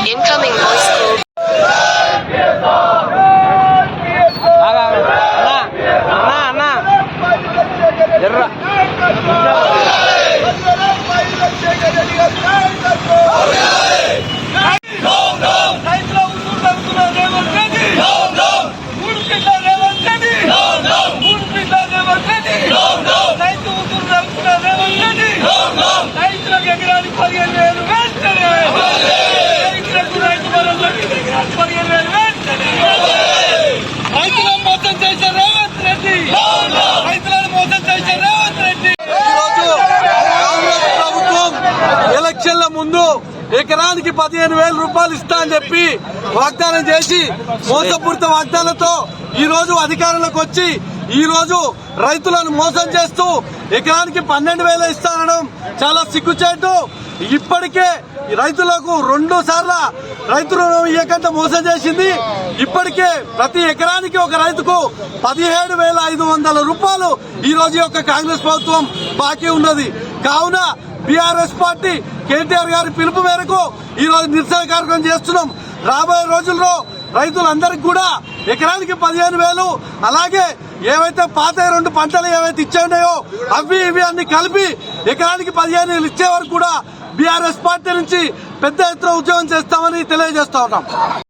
Incoming voice call. ఎలక్షన్ల ముందు ఎకరానికి 15,000 రూపాయలు ఇస్తా అని చెప్పి వాగ్దానం చేసి మోసపూరిత వాగ్దానంతో ఈ రోజు అధికారంలోకి వచ్చి ఈ రోజు రైతులను మోసం చేస్తూ ఎకరానికి 12,000 ఇస్తానడం చాలా సిగ్గుచేటు. ఇప్పటికే రైతులకు 2 సార్లు రైతు రుణం ఇవ్వకుండా మోసం చేసింది. ఇప్పటికే ప్రతి ఎకరానికి ఒక రైతుకు 17,500 రూపాయలు ఈ రోజు యొక్క కాంగ్రెస్ ప్రభుత్వం బాకీ ఉన్నది. కావున బీఆర్ఎస్ పార్టీ కేటీఆర్ గారి పిలుపు మేరకు ఈ రోజు నిరసన కార్యక్రమం చేస్తున్నాం. రాబోయే రోజుల్లో రైతులందరికీ కూడా ఎకరానికి 15,000 అలాగే ఏవైతే పాత 2 పంటలు ఏవైతే ఇచ్చాయో అవి ఇవి అన్ని కలిపి ఎకరానికి 15,000 ఇచ్చే వరకు కూడా బీఆర్ఎస్ పార్టీ నుంచి పెద్ద ఎత్తున ఉద్యోగం చేస్తామని తెలియజేస్తా ఉన్నాం.